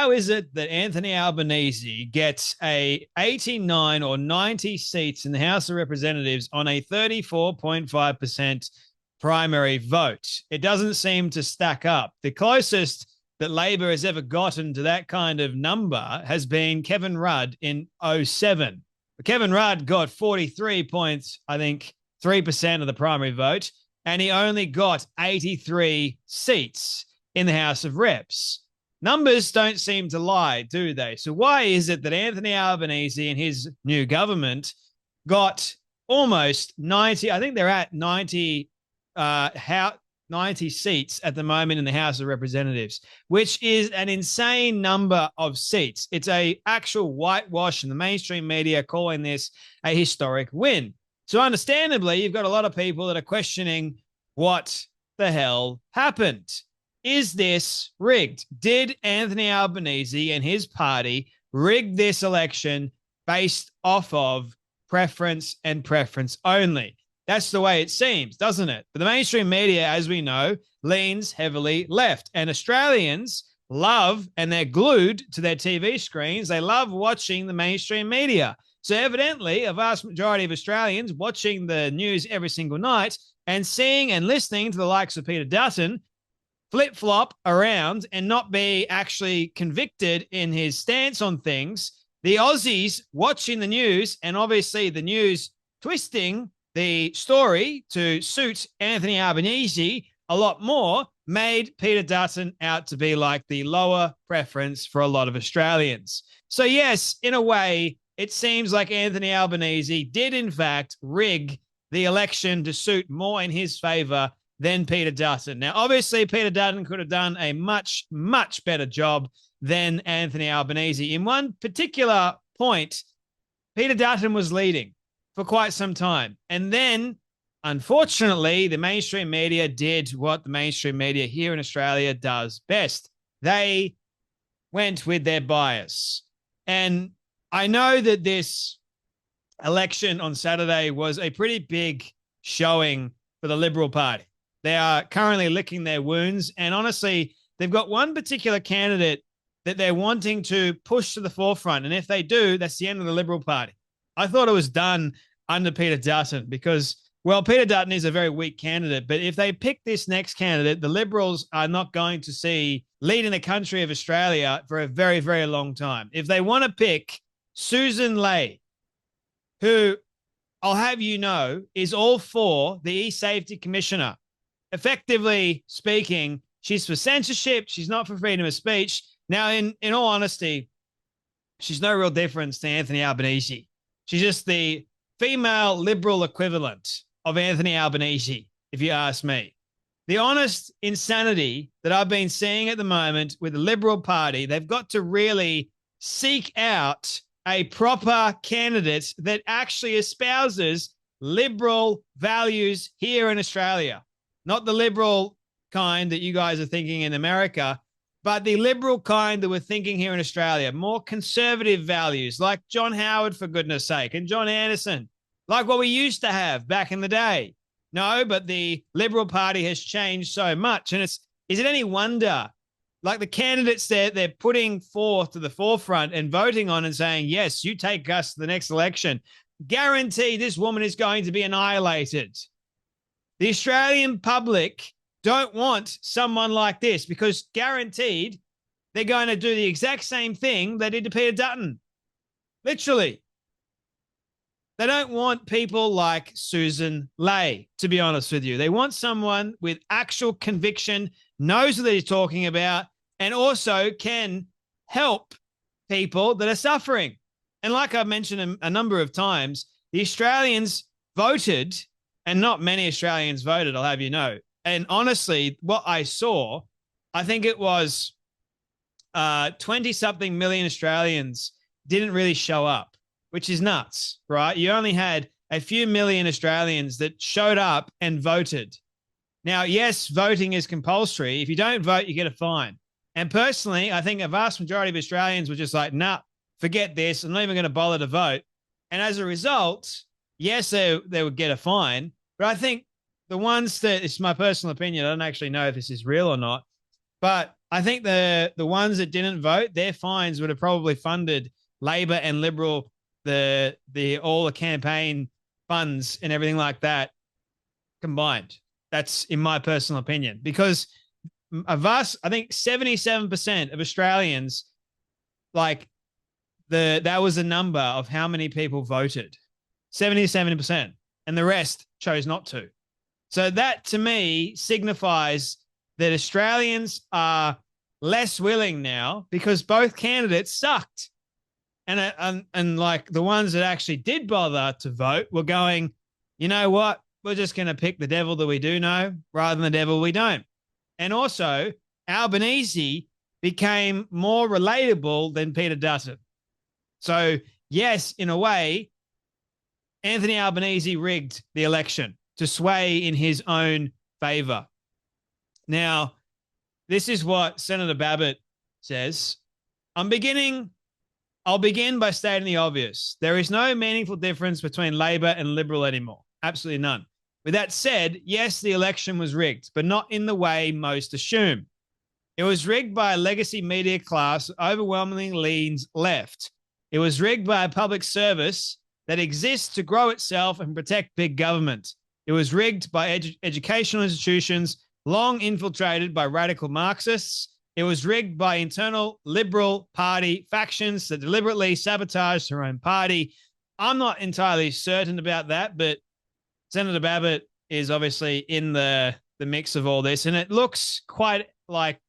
how is it that Anthony Albanese gets a 89 or 90 seats in the House of Representatives on a 34.5% primary vote? It doesn't seem to stack up. The closest that Labor has ever gotten to that kind of number has been Kevin Rudd in '07. Kevin Rudd got 43 points, I think, 3% of the primary vote, and he only got 83 seats in the House of Reps. Numbers don't seem to lie, do they? So why is it that Anthony Albanese and his new government got almost 90, I think they're at 90 90 seats at the moment in the House of Representatives, which is an insane number of seats. It's a actual whitewash in the mainstream media calling this a historic win. So understandably, you've got a lot of people that are questioning what the hell happened. Is this rigged? Did Anthony Albanese and his party rig this election based off of preference and preference only? That's the way it seems, doesn't it? But the mainstream media, as we know, leans heavily left. And Australians love, and they're glued to their TV screens, they love watching the mainstream media. So evidently, a vast majority of Australians watching the news every single night and seeing and listening to the likes of Peter Dutton flip-flop around and not be actually convicted in his stance on things, the Aussies watching the news and obviously the news twisting the story to suit Anthony Albanese a lot more made Peter Dutton out to be like the lower preference for a lot of Australians. So yes, in a way, it seems like Anthony Albanese did in fact rig the election to suit more in his favor than Peter Dutton. Now, obviously, Peter Dutton could have done a much, much better job than Anthony Albanese. In one particular point, Peter Dutton was leading for quite some time. And then, unfortunately, the mainstream media did what the mainstream media here in Australia does best. They went with their bias. And I know that this election on Saturday was a pretty big showing for the Liberal Party. They are currently licking their wounds. And honestly, they've got one particular candidate that they're wanting to push to the forefront. And if they do, that's the end of the Liberal Party. I thought it was done under Peter Dutton because, well, Peter Dutton is a very weak candidate. But if they pick this next candidate, the Liberals are not going to see leading the country of Australia for a very, very long time. If they want to pick Susan Ley, who I'll have you know is all for the e-safety commissioner. Effectively speaking, she's for censorship. She's not for freedom of speech. Now, in all honesty, she's no real difference to Anthony Albanese. She's just the female liberal equivalent of Anthony Albanese, if you ask me. The honest insanity that I've been seeing at the moment with the Liberal Party, they've got to really seek out a proper candidate that actually espouses liberal values here in Australia. Not the liberal kind that you guys are thinking in America, but the liberal kind that we're thinking here in Australia. More conservative values like John Howard, for goodness sake, and John Anderson, like what we used to have back in the day. No, but the Liberal Party has changed so much. And is it any wonder, like the candidates they're putting forth to the forefront and voting on and saying, yes, you take us to the next election, guarantee this woman is going to be annihilated. The Australian public don't want someone like this because guaranteed they're going to do the exact same thing they did to Peter Dutton. Literally. They don't want people like Susan Ley, to be honest with you. They want someone with actual conviction, knows what they're talking about, and also can help people that are suffering. And like I've mentioned a number of times, the Australians voted, and not many Australians voted, I'll have you know. And honestly, what I saw, I think it was 20-something million Australians didn't really show up, which is nuts, right? You only had a few million Australians that showed up and voted. Now, yes, voting is compulsory. If you don't vote, you get a fine. And personally, I think a vast majority of Australians were just like, nah, forget this. I'm not even going to bother to vote. And as a result, yes, they would get a fine. But I think the ones that, it's my personal opinion, I don't actually know if this is real or not, but I think the ones that didn't vote, their fines would have probably funded Labor and Liberal the all the campaign funds and everything like that combined. That's in my personal opinion, because I think 77% of Australians, like that was the number of how many people voted, 77%, and the rest chose not to. So that to me signifies that Australians are less willing now because both candidates sucked. And like the ones that actually did bother to vote were going, you know what? We're just going to pick the devil that we do know rather than the devil we don't. And also, Albanese became more relatable than Peter Dutton. So, yes, in a way, Anthony Albanese rigged the election to sway in his own favor. Now, this is what Senator Babbitt says. I'll begin by stating the obvious. There is no meaningful difference between Labor and Liberal anymore. Absolutely none. With that said, yes, the election was rigged, but not in the way most assume. It was rigged by a legacy media class that overwhelmingly leans left. It was rigged by a public service that exists to grow itself and protect big government. It was rigged by educational institutions long infiltrated by radical Marxists. It was rigged by internal Liberal Party factions that deliberately sabotaged their own party. I'm not entirely certain about that, but Senator Babbitt is obviously in the mix of all this, and it looks quite like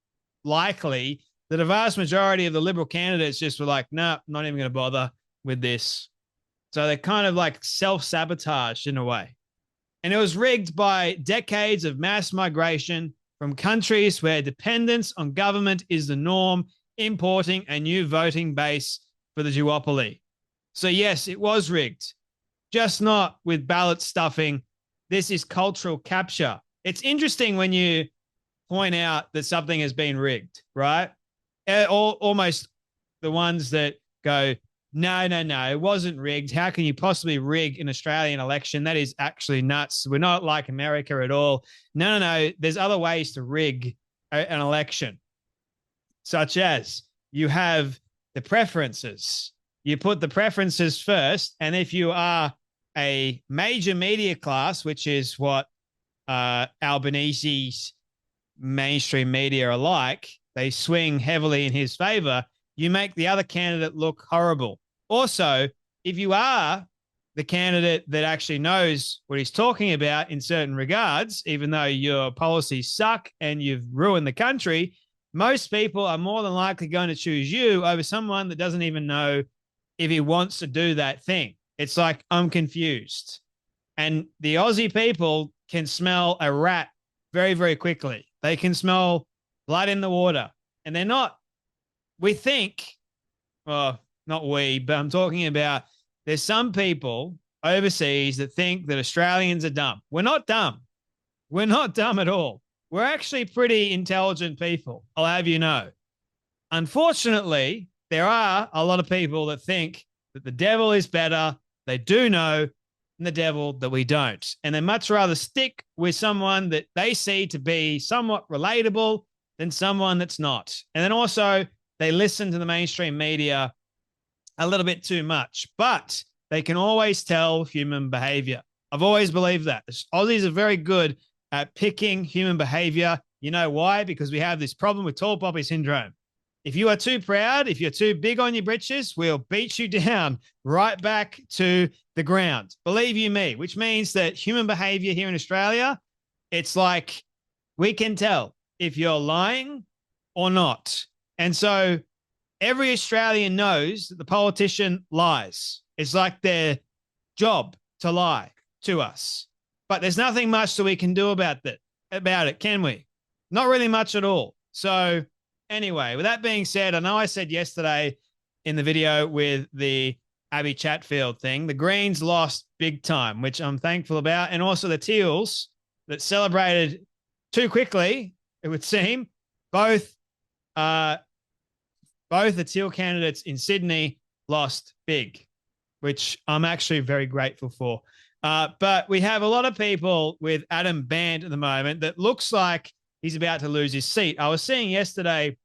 likely that a vast majority of the Liberal candidates just were like, nah, not even going to bother with this. So they're kind of like self-sabotaged in a way. And it was rigged by decades of mass migration from countries where dependence on government is the norm, importing a new voting base for the duopoly. So yes, it was rigged, just not with ballot stuffing. This is cultural capture. It's interesting when you point out that something has been rigged, right? Almost the ones that go, no, it wasn't rigged. How can you possibly rig an Australian election? That is actually nuts. We're not like America at all. No. There's other ways to rig an election, such as you have the preferences. You put the preferences first, and if you are a major media class, which is what Albanese's mainstream media are like, they swing heavily in his favor, you make the other candidate look horrible. Also, if you are the candidate that actually knows what he's talking about in certain regards, even though your policies suck and you've ruined the country, most people are more than likely going to choose you over someone that doesn't even know if he wants to do that thing. It's like, I'm confused. And the Aussie people can smell a rat very, very quickly. They can smell blood in the water. And they're not, we think, well, not we, but I'm talking about there's some people overseas that think that Australians are dumb. We're not dumb. We're not dumb at all. We're actually pretty intelligent people, I'll have you know. Unfortunately, there are a lot of people that think that the devil is better. They do know than the devil that we don't. And they much rather stick with someone that they see to be somewhat relatable than someone that's not. And then also they listen to the mainstream media a little bit too much, but they can always tell human behavior. I've always believed that. Aussies are very good at picking human behavior. You know why? Because we have this problem with tall poppy syndrome. If you are too proud, if you're too big on your britches, we'll beat you down right back to the ground. Believe you me, which means that human behavior here in Australia, it's like we can tell if you're lying or not. And so every Australian knows that the politician lies. It's like their job to lie to us. But there's nothing much that we can do about it, can we? Not really much at all. So anyway, with that being said, I know I said yesterday in the video with the Abby Chatfield thing, the Greens lost big time, which I'm thankful about. And also the Teals that celebrated too quickly, it would seem. Both the Teal candidates in Sydney lost big, which I'm actually very grateful for. But we have a lot of people with Adam banned at the moment that looks like he's about to lose his seat. I was seeing yesterday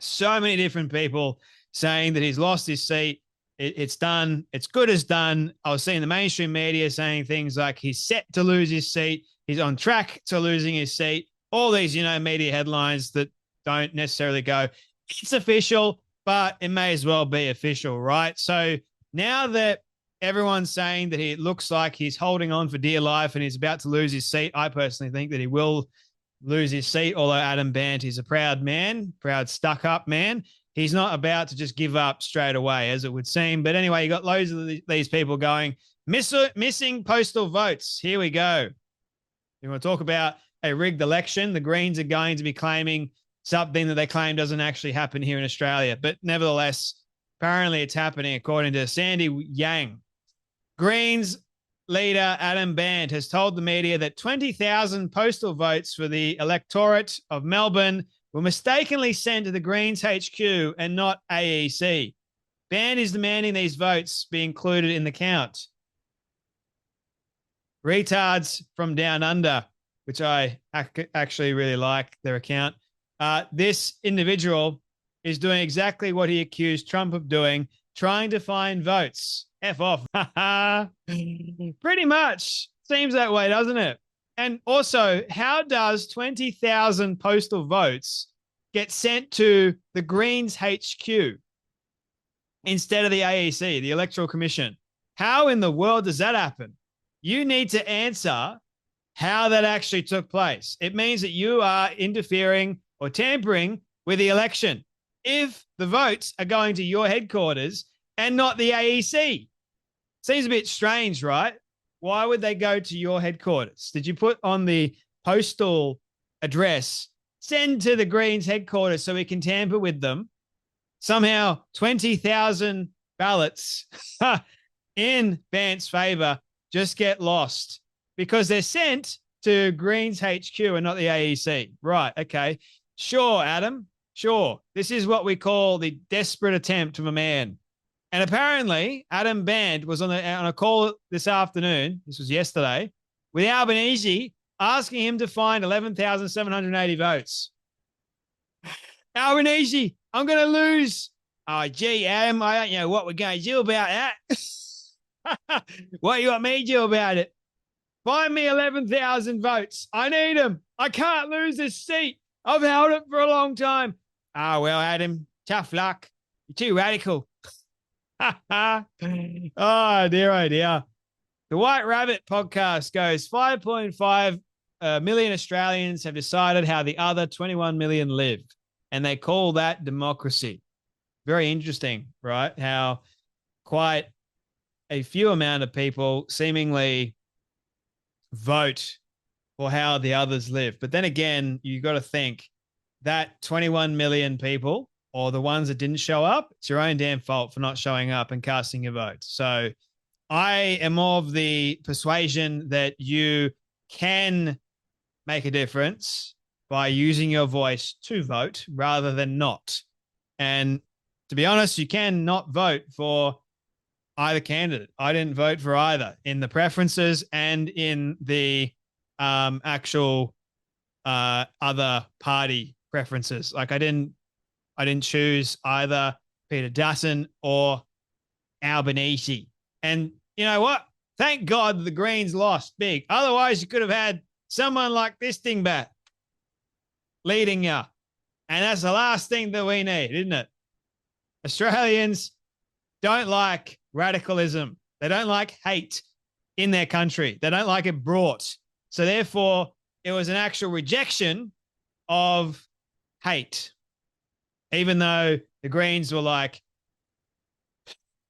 so many different people saying that he's lost his seat. It's done. It's good as done. I was seeing the mainstream media saying things like he's set to lose his seat. He's on track to losing his seat. All these, media headlines that don't necessarily go, it's official, but it may as well be official, right? So now that everyone's saying that he looks like he's holding on for dear life and he's about to lose his seat, I personally think that he will lose his seat, although Adam Bandt is a proud man, proud stuck-up man. He's not about to just give up straight away, as it would seem. But anyway, you got loads of these people going, missing postal votes. Here we go. You want to talk about a rigged election? The Greens are going to be claiming something that they claim doesn't actually happen here in Australia. But nevertheless, apparently it's happening, according to Sandy Yang. Greens leader Adam Bandt has told the media that 20,000 postal votes for the electorate of Melbourne were mistakenly sent to the Greens HQ and not AEC. Bandt is demanding these votes be included in the count. Retards from Down Under, which I actually really like their account. This individual is doing exactly what he accused Trump of doing, trying to find votes. F off. Pretty much. Seems that way, doesn't it? And also, how does 20,000 postal votes get sent to the Greens HQ instead of the AEC, the Electoral Commission? How in the world does that happen? You need to answer how that actually took place. It means that you are interfering or tampering with the election if the votes are going to your headquarters and not the AEC. Seems a bit strange, right? Why would they go to your headquarters? Did you put on the postal address, send to the Greens headquarters so we can tamper with them? Somehow 20,000 ballots in Bandt's favor just get lost because they're sent to Greens HQ and not the AEC. Right, okay. Sure, Adam, sure. This is what we call the desperate attempt of a man. And apparently, Adam Bandt was on a call this afternoon, this was yesterday, with Albanese, asking him to find 11,780 votes. Albanese, I'm going to lose. Oh, gee, Adam, I don't know what we're going to do about that. What you want me to do about it? Find me 11,000 votes. I need them. I can't lose this seat. I've held it for a long time. Oh, well, Adam, tough luck. You're too radical. Oh, dear, oh, dear. The White Rabbit podcast goes 5.5 million Australians have decided how the other 21 million live, and they call that democracy. Very interesting, right? How quite a few amount of people seemingly vote for how the others live. But then again, you got to think that 21 million people, or the ones that didn't show up, it's your own damn fault for not showing up and casting your vote. So I am of the persuasion that you can make a difference by using your voice to vote rather than not. And to be honest, you can not vote for either candidate. I didn't vote for either in the preferences and in the actual other party preferences. Like I didn't choose either Peter Dutton or Albanese. And you know what? Thank God the Greens lost big. Otherwise, you could have had someone like this dingbat leading you. And that's the last thing that we need, isn't it? Australians don't like radicalism. They don't like hate in their country. They don't like it brought. So therefore, it was an actual rejection of hate. Even though the Greens were like,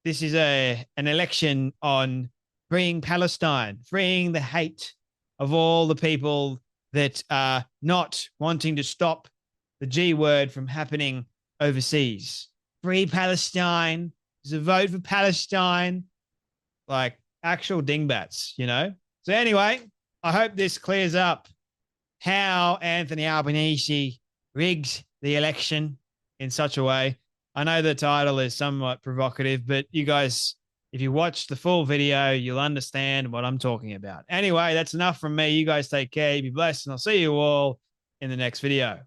this is an election on freeing Palestine, freeing the hate of all the people that are not wanting to stop the G word from happening overseas. Free Palestine. There's a vote for Palestine. Like actual dingbats, you know? So anyway, I hope this clears up how Anthony Albanese rigged the election in such a way. I know the title is somewhat provocative, but you guys, if you watch the full video, you'll understand what I'm talking about. Anyway, that's enough from me. You guys take care. Be blessed, and I'll see you all in the next video.